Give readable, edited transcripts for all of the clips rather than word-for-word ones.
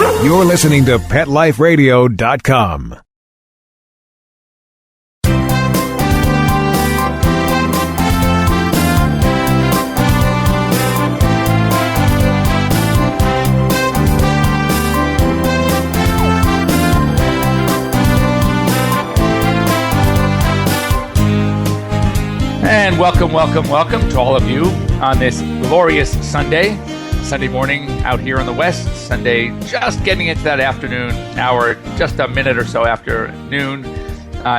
You're listening to PetLifeRadio.com. And welcome to all of you on this glorious Sunday morning out here in the West. Sunday, just getting into that afternoon hour, just a minute or so after noon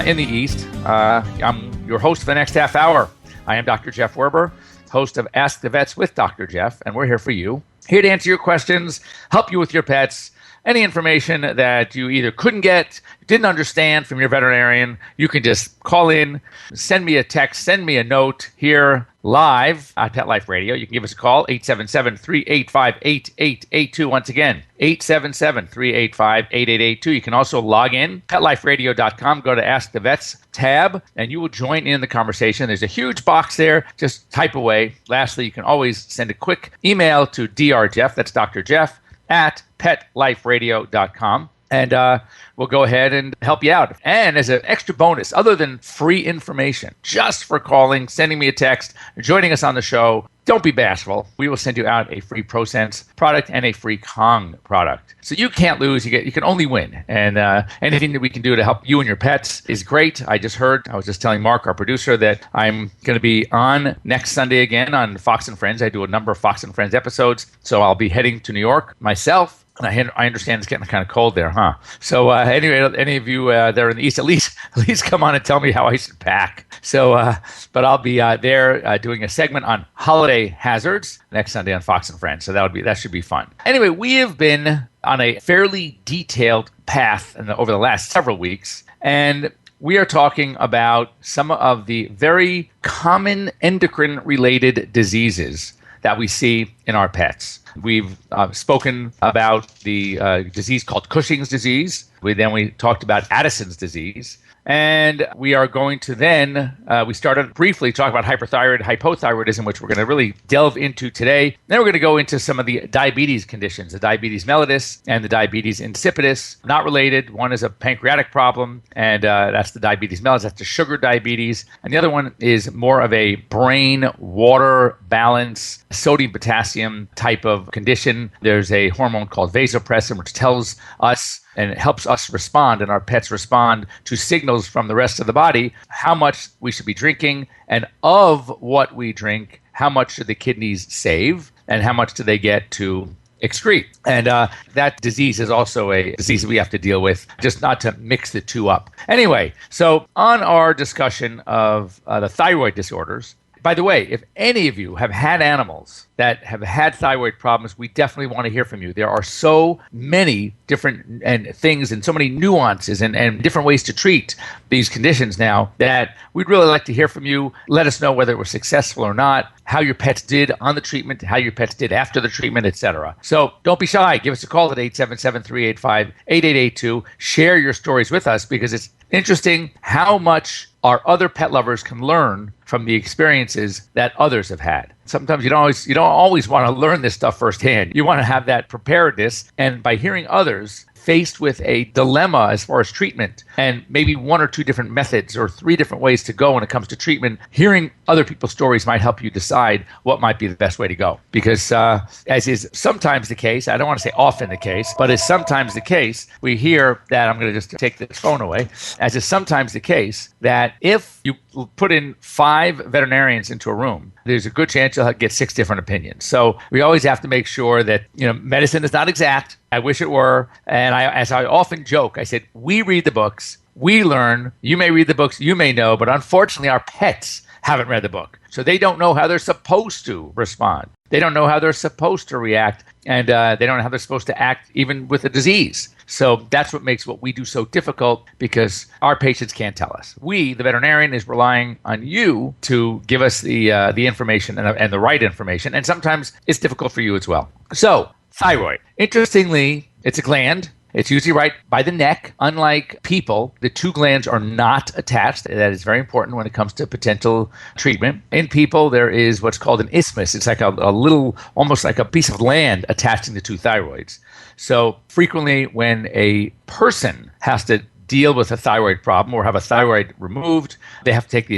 in the East. I'm your host for the next half hour. I am Dr. Jeff Werber, host of Ask the Vets with Dr. Jeff, and we're here for you. Here to answer your questions, help you with your pets. Any information that you either couldn't get, didn't understand from your veterinarian, you can just call in, send me a text, send me a note here live at Pet Life Radio. You can give us a call, 877-385-8882. Once again, 877-385-8882. You can also log in, PetLifeRadio.com, go to Ask the Vets tab, and you will join in the conversation. There's a huge box there. Just type away. Lastly, you can always send a quick email to Dr. Jeff, that's Dr. Jeff, at PetLifeRadio.com. And we'll go ahead and help you out. And as an extra bonus, other than free information, just for calling, sending me a text, joining us on the show, don't be bashful. We will send you out a free Prosense product and a free Kong product. So you can't lose. You can only win. And anything that we can do to help you and your pets is great. I was just telling Mark, our producer, that I'm going to be on next Sunday again on Fox and Friends. I do a number of Fox and Friends episodes. So I'll be heading to New York myself. And I understand it's getting kind of cold there, huh? So anyway, any of you there in the East, at least come on and tell me how I should pack. So, but I'll be there doing a segment on holiday hazards next Sunday on Fox and Friends. So that should be fun. Anyway, we have been on a fairly detailed path over the last several weeks, and we are talking about some of the very common endocrine-related diseases that we see in our pets. We've spoken about the disease called Cushing's disease. We talked about Addison's disease. And we are going to then, we started briefly talking about hyperthyroid, hypothyroidism, which we're going to really delve into today. Then we're going to go into some of the diabetes conditions, the diabetes mellitus and the diabetes insipidus. Not related. One is a pancreatic problem, and that's the diabetes mellitus. That's the sugar diabetes. And the other one is more of a brain water balance, sodium-potassium type of condition. There's a hormone called vasopressin, which tells us and it helps us respond and our pets respond to signals from the rest of the body, how much we should be drinking, and of what we drink, how much should the kidneys save, and how much do they get to excrete. And that disease is also a disease that we have to deal with, just not to mix the two up. Anyway, so on our discussion of the thyroid disorders, by the way, if any of you have had animals that have had thyroid problems, we definitely want to hear from you. There are so many different things and so many nuances and different ways to treat these conditions now that we'd really like to hear from you. Let us know whether it was successful or not, how your pets did on the treatment, how your pets did after the treatment, etc. So don't be shy. Give us a call at 877-385-8882. Share your stories with us because it's interesting how much our other pet lovers can learn from the experiences that others have had. Sometimes you don't always want to learn this stuff firsthand. You want to have that preparedness, and by hearing others faced with a dilemma as far as treatment and maybe one or two different methods or three different ways to go when it comes to treatment, hearing other people's stories might help you decide what might be the best way to go. Because as is sometimes the case, I don't want to say often the case, but as sometimes the case, we hear that, I'm going to just take this phone away, as is sometimes the case that if you put in 5 veterinarians into a room, there's a good chance you'll get 6 different opinions. So we always have to make sure that, medicine is not exact. I wish it were. And as I often joke, I said, we read the books, we learn. You may read the books, you may know, but unfortunately our pets haven't read the book. So they don't know how they're supposed to respond. They don't know how they're supposed to react, and they don't know how they're supposed to act even with a disease. So that's what makes what we do so difficult, because our patients can't tell us. We, the veterinarian, is relying on you to give us the information and the right information, and sometimes it's difficult for you as well. So thyroid. Interestingly, it's a gland. It's usually right by the neck. Unlike people, the two glands are not attached. That is very important when it comes to potential treatment. In people, there is what's called an isthmus. It's like a little, almost like a piece of land attaching the two thyroids. So frequently when a person has to deal with a thyroid problem or have a thyroid removed, they have to take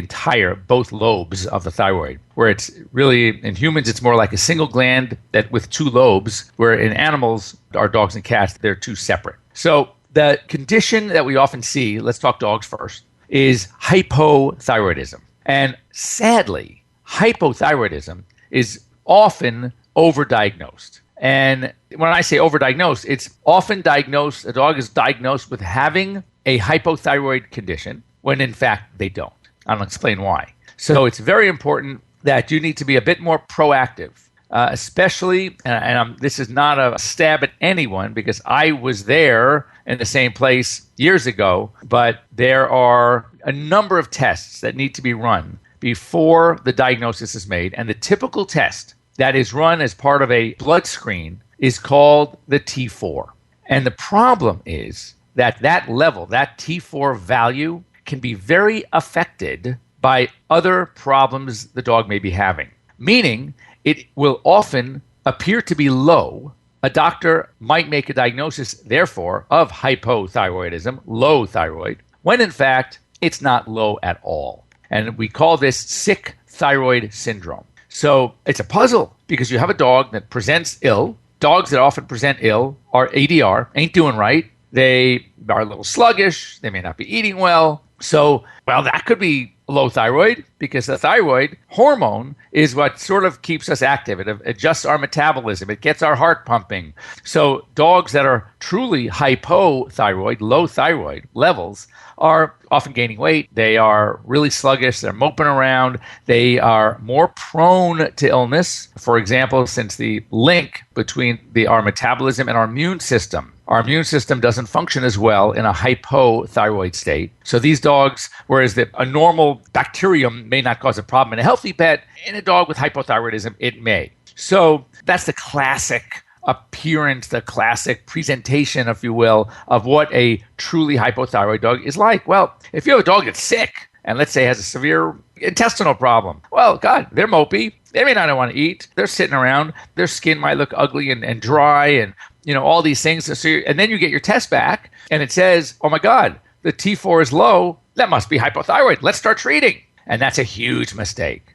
both lobes of the thyroid, where it's really, in humans, it's more like a single gland that with two lobes, where in animals, our dogs and cats, they're two separate. So the condition that we often see, let's talk dogs first, is hypothyroidism. And sadly, hypothyroidism is often overdiagnosed. And when I say overdiagnosed, it's often diagnosed, a dog is diagnosed with having a hypothyroid condition when in fact they don't. I'll explain why. So it's very important that you need to be a bit more proactive, especially, and this is not a stab at anyone because I was there in the same place years ago, but there are a number of tests that need to be run before the diagnosis is made. And the typical test that is run as part of a blood screen is called the T4. And the problem is that level, that T4 value, can be very affected by other problems the dog may be having. Meaning, it will often appear to be low. A doctor might make a diagnosis, therefore, of hypothyroidism, low thyroid, when in fact, it's not low at all. And we call this sick thyroid syndrome. So it's a puzzle because you have a dog that presents ill. Dogs that often present ill are ADR, ain't doing right. They are a little sluggish. They may not be eating well. So, that could be low thyroid because the thyroid hormone is what sort of keeps us active. It adjusts our metabolism. It gets our heart pumping. So dogs that are truly hypothyroid, low thyroid levels, are often gaining weight. They are really sluggish. They're moping around. They are more prone to illness. For example, since the link between our metabolism and our immune system. Our immune system doesn't function as well in a hypothyroid state. So these dogs, whereas a normal bacterium may not cause a problem in a healthy pet, in a dog with hypothyroidism, it may. So that's the classic appearance, the classic presentation, if you will, of what a truly hypothyroid dog is like. Well, if you have a dog that's sick and let's say has a severe intestinal problem, well, God, they're mopey. They may not want to eat. They're sitting around. Their skin might look ugly and dry and all these things. And then you get your test back and it says, oh my God, the T4 is low. That must be hypothyroid. Let's start treating. And that's a huge mistake,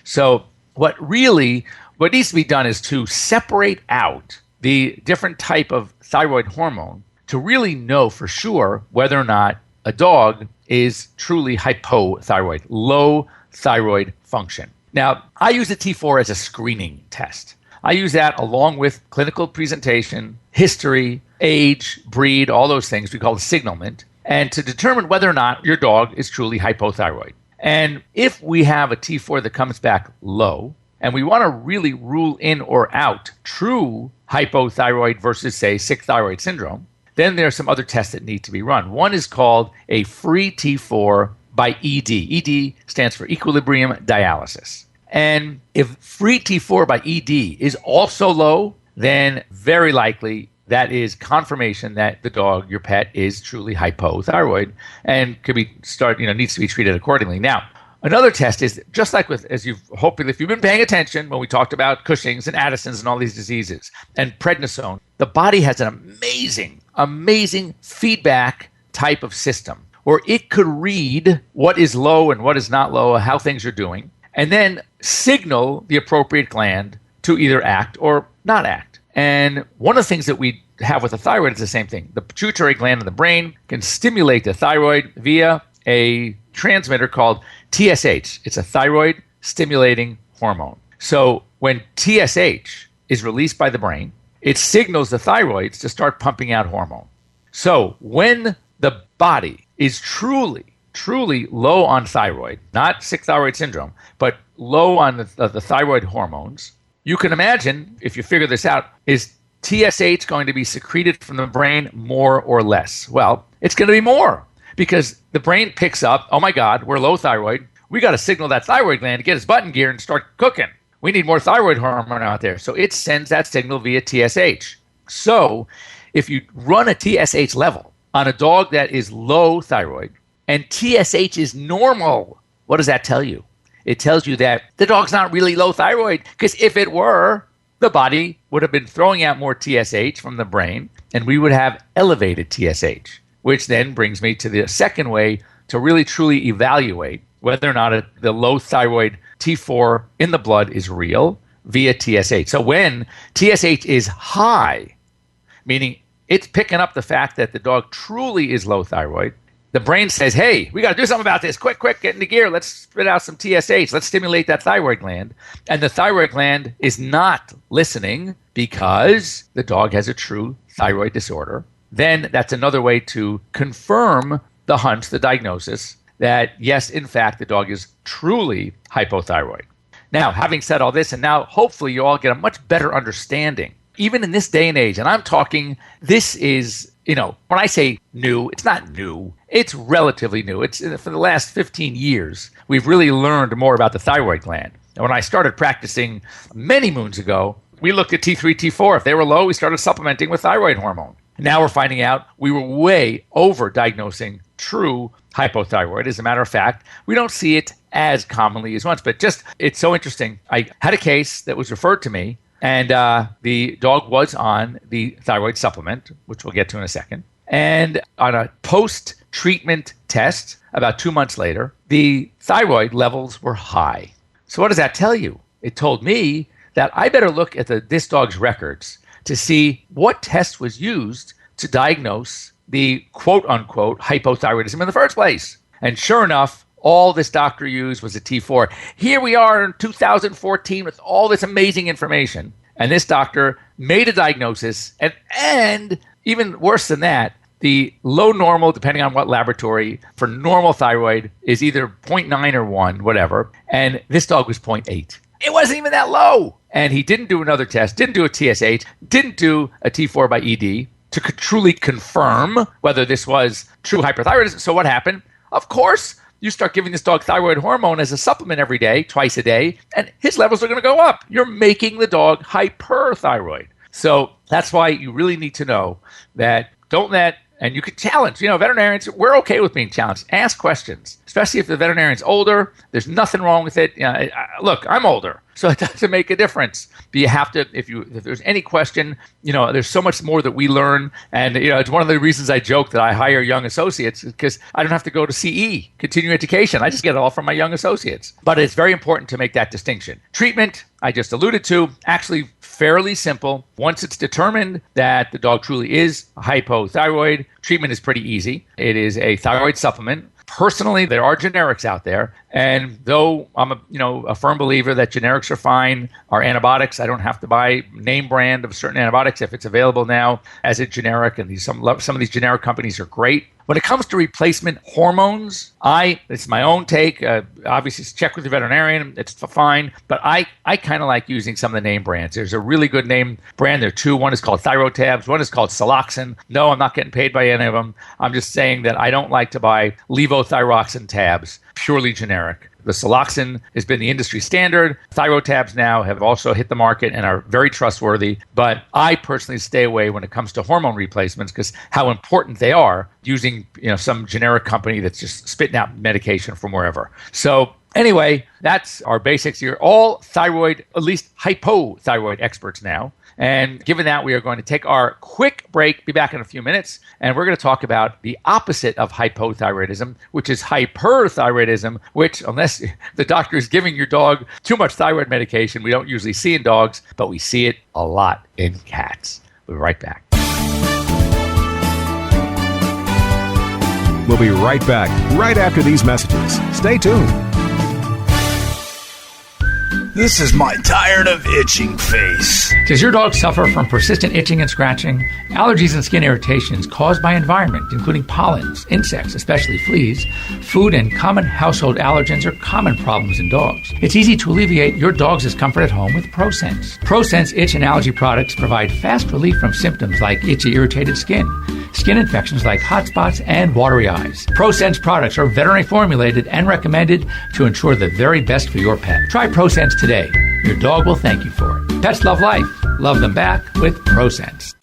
So what needs to be done is to separate out the different type of thyroid hormone to really know for sure whether or not a dog is truly hypothyroid, low thyroid function. Now, I use the T4 as a screening test. I use that along with clinical presentation, history, age, breed, all those things we call the signalment, and to determine whether or not your dog is truly hypothyroid. And if we have a T4 that comes back low, and we want to really rule in or out true hypothyroid versus, say, sick thyroid syndrome, then there are some other tests that need to be run. One is called a free T4 by ED. ED stands for equilibrium dialysis. And if free T4 by ED is also low, then very likely that is confirmation that the dog, your pet, is truly hypothyroid and needs to be treated accordingly. Now, another test is just like if you've been paying attention when we talked about Cushing's and Addison's and all these diseases and prednisone, the body has an amazing feedback type of system where it could read what is low and what is not low, how things are doing, and then signal the appropriate gland to either act or not act. And one of the things that we have with the thyroid is the same thing. The pituitary gland in the brain can stimulate the thyroid via a transmitter called TSH. It's a thyroid stimulating hormone. So when TSH is released by the brain, it signals the thyroids to start pumping out hormone. So when the body is truly low on thyroid, not sick thyroid syndrome, but low on the thyroid hormones, you can imagine, if you figure this out, is TSH going to be secreted from the brain more or less? Well, it's going to be more because the brain picks up, oh my God, we're low thyroid. We got to signal that thyroid gland to get its butt in gear and start cooking. We need more thyroid hormone out there. So it sends that signal via TSH. So if you run a TSH level on a dog that is low thyroid and TSH is normal, what does that tell you? It tells you that the dog's not really low thyroid, because if it were, the body would have been throwing out more TSH from the brain and we would have elevated TSH, which then brings me to the second way to really truly evaluate whether or not the low thyroid T4 in the blood is real via TSH. So when TSH is high, meaning it's picking up the fact that the dog truly is low thyroid, the brain says, hey, we got to do something about this. Quick, get into gear. Let's spit out some TSH. Let's stimulate that thyroid gland. And the thyroid gland is not listening because the dog has a true thyroid disorder. Then that's another way to confirm the hunch, the diagnosis, that yes, in fact, the dog is truly hypothyroid. Now, having said all this, and now hopefully you all get a much better understanding, even in this day and age, and I'm talking, this is, when I say new, it's not new. It's relatively new. It's for the last 15 years, we've really learned more about the thyroid gland. And when I started practicing many moons ago, we looked at T3, T4. If they were low, we started supplementing with thyroid hormone. Now we're finding out we were way over-diagnosing true hypothyroid. As a matter of fact, we don't see it as commonly as once, but just, it's so interesting. I had a case that was referred to me, and the dog was on the thyroid supplement, which we'll get to in a second. And on a post-treatment test, about 2 months later, the thyroid levels were high. So what does that tell you? It told me that I better look at this dog's records to see what test was used to diagnose the quote-unquote hypothyroidism in the first place. And sure enough, all this doctor used was a T4. Here we are in 2014 with all this amazing information. And this doctor made a diagnosis. And even worse than that, the low normal, depending on what laboratory, for normal thyroid is either 0.9 or 1, whatever. And this dog was 0.8. It wasn't even that low. And he didn't do another test, didn't do a TSH, didn't do a T4 by ED to truly confirm whether this was true hyperthyroidism. So what happened? Of course, you start giving this dog thyroid hormone as a supplement every day, twice a day, and his levels are going to go up. You're making the dog hyperthyroid. So that's why you really need to know that don't let, and you can challenge, veterinarians, we're okay with being challenged. Ask questions, especially if the veterinarian's older. There's nothing wrong with it. Look, I'm older, so it doesn't make a difference. But you have to, if there's any question, there's so much more that we learn. And, it's one of the reasons I joke that I hire young associates, because I don't have to go to CE, continuing education. I just get it all from my young associates. But it's very important to make that distinction. Treatment, I just alluded to, actually fairly simple. Once it's determined that the dog truly is hypothyroid, treatment is pretty easy. It is a thyroid supplement. Personally, there are generics out there, and though I'm a firm believer that generics are fine, are antibiotics. I don't have to buy name brand of certain antibiotics if it's available now as a generic, and some of these generic companies are great. When it comes to replacement hormones, it's my own take. Obviously, check with your veterinarian. It's fine. But I kind of like using some of the name brands. There's a really good name brand. There are two. One is called Thyrotabs. One is called Siloxane. No, I'm not getting paid by any of them. I'm just saying that I don't like to buy levothyroxine tabs, purely generic. The Siloxane has been the industry standard. Thyrotabs now have also hit the market and are very trustworthy. But I personally stay away when it comes to hormone replacements because how important they are using some generic company that's just spitting out medication from wherever. So anyway, that's our basics. You're all thyroid, at least hypothyroid experts now. And given that, we are going to take our quick break, be back in a few minutes, and we're going to talk about the opposite of hypothyroidism, which is hyperthyroidism, which, unless the doctor is giving your dog too much thyroid medication, we don't usually see in dogs, but we see it a lot in cats. We'll be right back. We'll be right back, right after these messages. Stay tuned. This is my tired of itching face. Does your dog suffer from persistent itching and scratching? Allergies and skin irritations caused by environment, including pollens, insects, especially fleas, food, and common household allergens are common problems in dogs. It's easy to alleviate your dog's discomfort at home with Prosense. Prosense itch and allergy products provide fast relief from symptoms like itchy, irritated skin infections like hot spots, and watery eyes. Prosense products are veterinary formulated and recommended to ensure the very best for your pet. Try Prosense today. Your dog will thank you for it. Pets love life. Love them back with Prosense.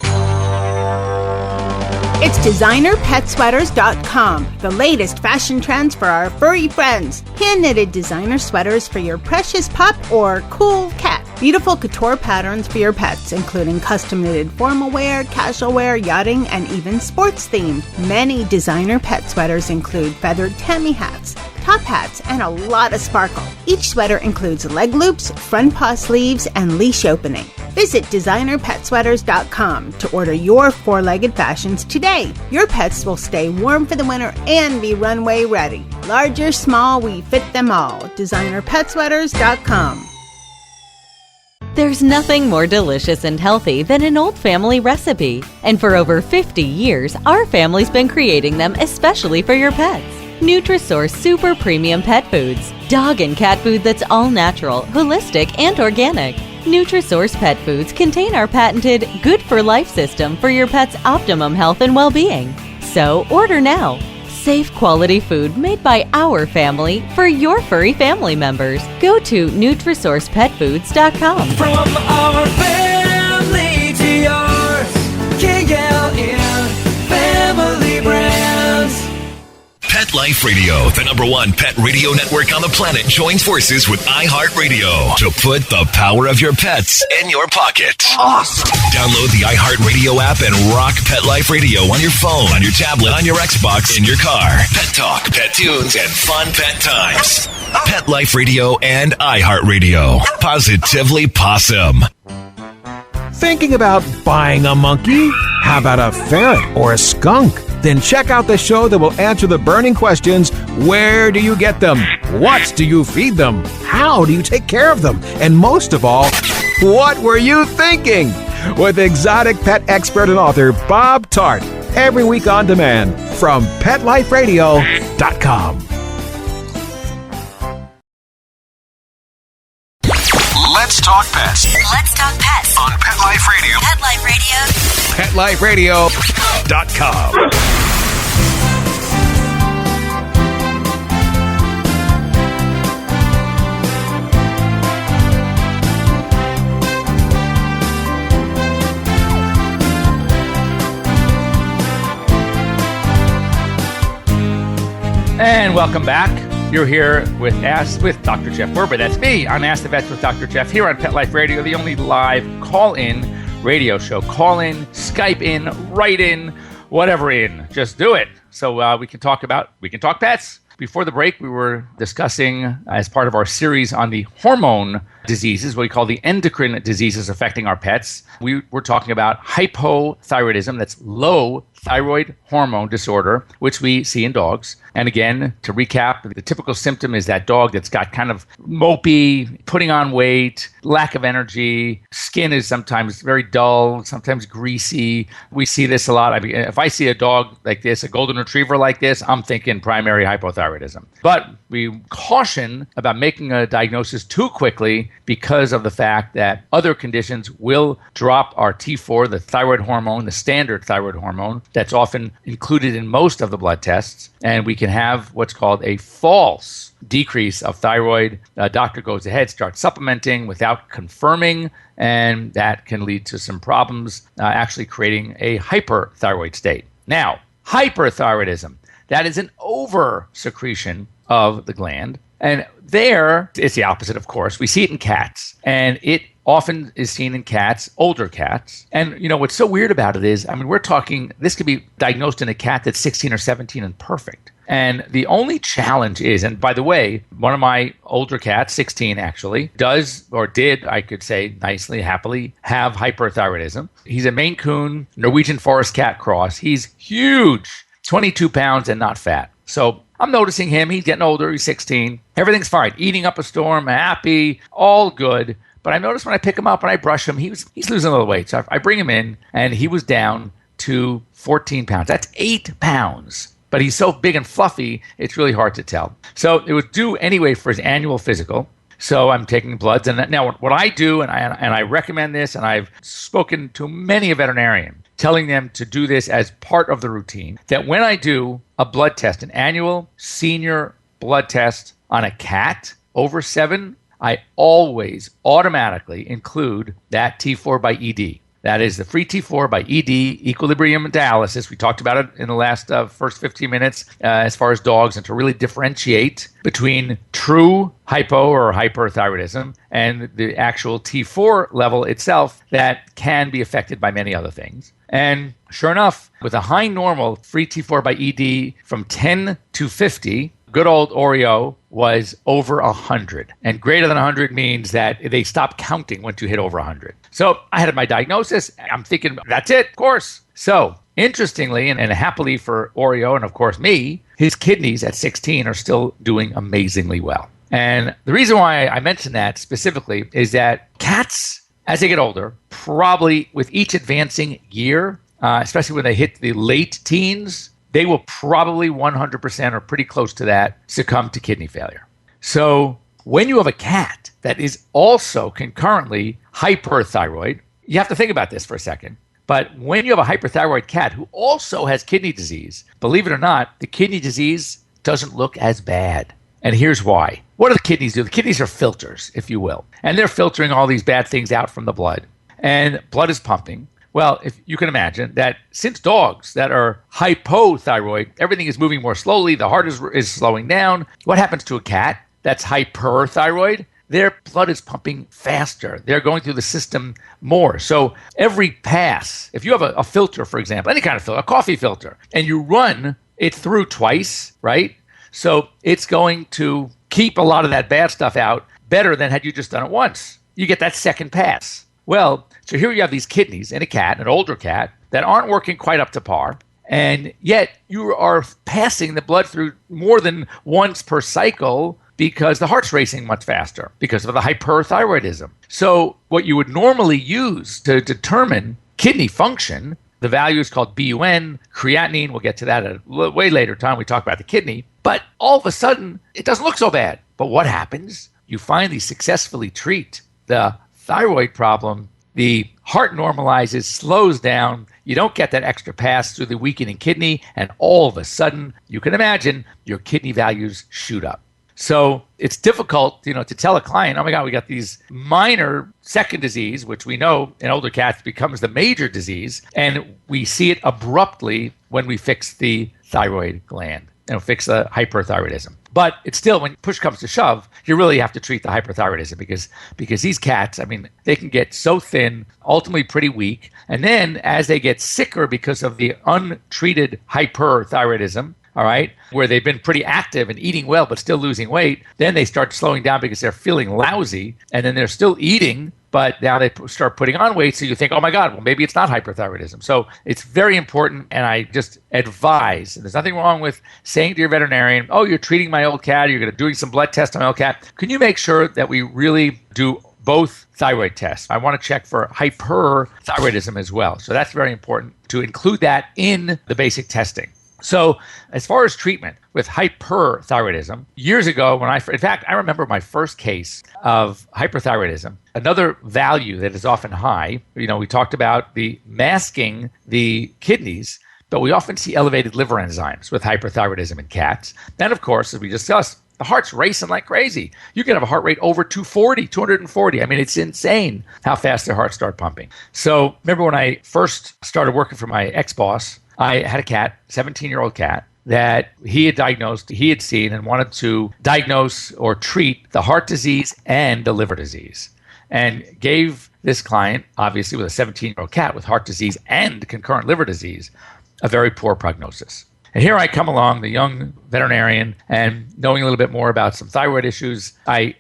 It's designerpetsweaters.com, the latest fashion trends for our furry friends. Hand-knitted designer sweaters for your precious pup or cool cat. Beautiful couture patterns for your pets, including custom-knitted formal wear, casual wear, yachting, and even sports themed. Many designer pet sweaters include feathered tammy hats, top hats, and a lot of sparkle. Each sweater includes leg loops, front paw sleeves, and leash opening. Visit designerpetsweaters.com to order your four-legged fashions today. Your pets will stay warm for the winter and be runway ready. Large or small, we fit them all. designerpetsweaters.com. There's nothing more delicious and healthy than an old family recipe. And for over 50 years, our family's been creating them especially for your pets. Nutrisource Super Premium Pet Foods. Dog and cat food that's all natural, holistic, and organic. Nutrisource Pet Foods contain our patented Good for Life system for your pet's optimum health and well-being. So order now. Safe quality food made by our family for your furry family members. Go to NutrisourcePetFoods.com. From our family to yours, KLN Family Brands. Pet Life Radio, the #1 pet radio network on the planet, joins forces with iHeartRadio to put the power of your pets in your pocket. Awesome. Download the iHeartRadio app and rock Pet Life Radio on your phone, on your tablet, on your Xbox, in your car. Pet talk, pet tunes, and fun pet times. Pet Life Radio and iHeartRadio. Positively Possum. Thinking about buying a monkey? How about a ferret or a skunk? Then check out the show that will answer the burning questions. Where do you get them? What do you feed them? How do you take care of them? And most of all, what were you thinking? With exotic pet expert and author Bob Tart. Every week on demand from PetLifeRadio.com. Let's talk pets Let's talk pets on Pet Life Radio. Pet Life Radio. PetLifeRadio.com. And welcome back. You're here with Dr. Jeff Werber. That's me on Ask the Vets with Dr. Jeff here on Pet Life Radio, the only live call-in radio show. Call in, Skype in, write in, whatever in. Just do it. So we can talk pets. Before the break, we were discussing, as part of our series on the hormone diseases, what we call the endocrine diseases affecting our pets. We were talking about hypothyroidism, that's low thyroid hormone disorder, which we see in dogs. And again, to recap, the typical symptom is that dog that's got kind of mopey, putting on weight, lack of energy, skin is sometimes very dull, sometimes greasy. We see this a lot. I mean, if I see a dog like this, a golden retriever like this, I'm thinking primary hypothyroidism. But we caution about making a diagnosis too quickly because of the fact that other conditions will drop our T4, the thyroid hormone, the standard thyroid hormone that's often included in most of the blood tests, and we can have what's called a false decrease of thyroid. A doctor goes ahead, starts supplementing without confirming, and that can lead to some problems, actually creating a hyperthyroid state. Now, hyperthyroidism, that is an over-secretion of the gland. And there, it's the opposite, of course. We see it in cats, and it often is seen in cats, older cats. And, you know, what's so weird about it is, I mean, we're talking, this could be diagnosed in a cat that's 16 or 17 and perfect. And the only challenge is, and by the way, one of my older cats, 16 actually, does, or did, I could say nicely, happily, have hyperthyroidism. He's a Maine Coon, Norwegian Forest Cat cross. He's huge, 22 pounds and not fat. So I'm noticing him. He's getting older. He's 16. Everything's fine. Eating up a storm, happy, all good. But I noticed when I pick him up and I brush him, he's losing a little weight. So I bring him in, and he was down to 14 pounds. That's 8 pounds. But he's so big and fluffy, it's really hard to tell. So it was due anyway for his annual physical. So I'm taking bloods. And now what I do, and I recommend this, and I've spoken to many a veterinarian, telling them to do this as part of the routine, that when I do a blood test, an annual senior blood test on a cat over 7, I always automatically include that T4 by ED. That is the free T4 by ED, equilibrium dialysis. We talked about it in the last first 15 minutes as far as dogs, and to really differentiate between true hypo or hyperthyroidism and the actual T4 level itself that can be affected by many other things. And sure enough, with a high normal free T4 by ED from 10 to 50, good old Oreo was over 100. And greater than 100 means that they stop counting once you hit over 100. So I had my diagnosis. I'm thinking, that's it, of course. So interestingly, and happily for Oreo and of course me, his kidneys at 16 are still doing amazingly well. And the reason why I mention that specifically is that cats, as they get older, probably with each advancing year, especially when they hit the late teens, they will probably 100% or pretty close to that succumb to kidney failure. So when you have a cat that is also concurrently hyperthyroid, you have to think about this for a second. But when you have a hyperthyroid cat who also has kidney disease, believe it or not, the kidney disease doesn't look as bad. And here's why. What do the kidneys do? The kidneys are filters, if you will. And they're filtering all these bad things out from the blood. And blood is pumping. Well, if you can imagine that since dogs that are hypothyroid, everything is moving more slowly, the heart is slowing down. What happens to a cat that's hyperthyroid? Their blood is pumping faster. They're going through the system more. So every pass, if you have a filter, for example, any kind of filter, a coffee filter, and you run it through twice, right? So it's going to keep a lot of that bad stuff out better than had you just done it once. You get that second pass. Well, so here you have these kidneys in a cat, an older cat, that aren't working quite up to par. And yet you are passing the blood through more than once per cycle because the heart's racing much faster because of the hyperthyroidism. So what you would normally use to determine kidney function, the value is called BUN, creatinine. We'll get to that at a way later time. We talk about the kidney. But all of a sudden, it doesn't look so bad. But what happens? You finally successfully treat the thyroid problem. The heart normalizes, slows down. You don't get that extra pass through the weakening kidney. And all of a sudden, you can imagine your kidney values shoot up. So it's difficult, to tell a client, oh my God, we got these minor second disease, which we know in older cats becomes the major disease. And we see it abruptly when we fix the thyroid gland, fix the hyperthyroidism. But it's still, when push comes to shove, you really have to treat the hyperthyroidism because these cats, they can get so thin, ultimately pretty weak. And then as they get sicker because of the untreated hyperthyroidism, all right, where they've been pretty active and eating well but still losing weight, then they start slowing down because they're feeling lousy, and then they're still eating, but now they start putting on weight, so you think, oh my God, well, maybe it's not hyperthyroidism. So it's very important, and I just advise, and there's nothing wrong with saying to your veterinarian, oh, you're treating my old cat, you're doing some blood tests on my old cat. Can you make sure that we really do both thyroid tests? I want to check for hyperthyroidism as well. So that's very important to include that in the basic testing. So as far as treatment with hyperthyroidism, years ago, in fact, I remember my first case of hyperthyroidism. Another value that is often high, we talked about the masking the kidneys, but we often see elevated liver enzymes with hyperthyroidism in cats. And of course, as we discussed, the heart's racing like crazy. You can have a heart rate over 240. It's insane how fast their hearts start pumping. So remember when I first started working for my ex-boss, I had a cat, 17-year-old cat, that he had seen and wanted to diagnose or treat the heart disease and the liver disease. And gave this client, obviously with a 17-year-old cat with heart disease and concurrent liver disease, a very poor prognosis. And here I come along, the young veterinarian, and knowing a little bit more about some thyroid issues,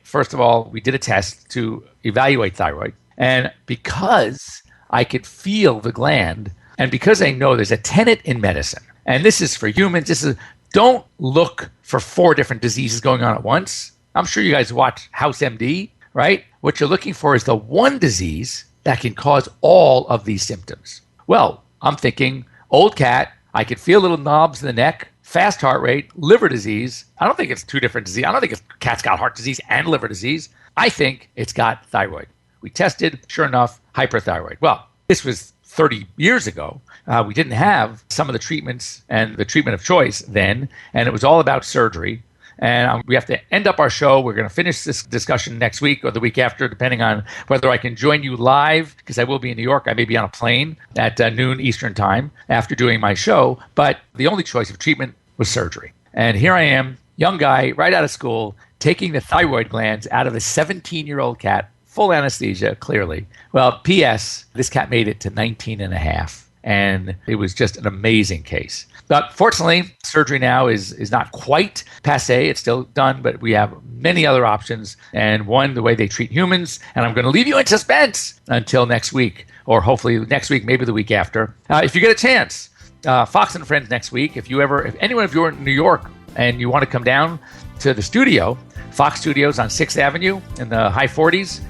first of all, we did a test to evaluate thyroid. And because I could feel the gland, and because I know there's a tenet in medicine, and this is for humans, don't look for 4 different diseases going on at once. I'm sure you guys watch House MD, right? What you're looking for is the one disease that can cause all of these symptoms. Well, I'm thinking, old cat, I could feel little knobs in the neck, fast heart rate, liver disease. I don't think it's 2 different diseases. I don't think it's cat's got heart disease and liver disease. I think it's got thyroid. We tested, sure enough, hyperthyroid. Well, this was 30 years ago. We didn't have some of the treatments and the treatment of choice then, and it was all about surgery. And we have to end up our show. We're going to finish this discussion next week or the week after, depending on whether I can join you live, because I will be in New York. I may be on a plane at noon Eastern time after doing my show. But the only choice of treatment was surgery. And here I am, young guy, right out of school, taking the thyroid glands out of a 17-year-old cat, full anesthesia, clearly. Well, P.S., this cat made it to 19 and a half. And it was just an amazing case. But fortunately, surgery now is not quite passé. It's still done, but we have many other options. And one, the way they treat humans. And I'm going to leave you in suspense until next week, or hopefully next week, maybe the week after. If you get a chance, Fox and Friends next week. If anyone of you are in New York and you want to come down to the studio, Fox Studios on 6th Avenue in the high 40s,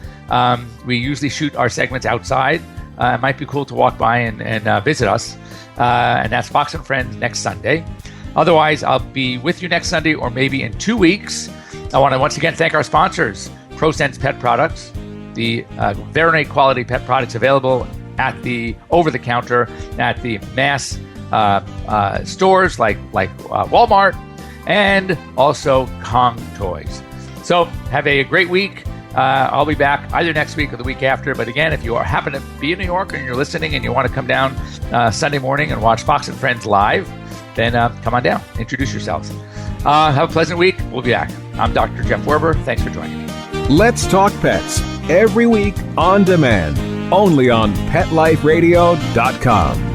we usually shoot our segments outside. It might be cool to walk by and visit us. And that's Fox and Friends next Sunday. Otherwise, I'll be with you next Sunday or maybe in 2 weeks. I want to once again thank our sponsors, Prosense Pet Products, the veterinary quality pet products available at the over-the-counter at the mass stores like Walmart, and also Kong Toys. So have a great week. I'll be back either next week or the week after. But again, if you happen to be in New York and you're listening and you want to come down Sunday morning and watch Fox and Friends live, then come on down. Introduce yourselves. Have a pleasant week. We'll be back. I'm Dr. Jeff Werber. Thanks for joining me. Let's Talk Pets, every week on demand, only on PetLifeRadio.com.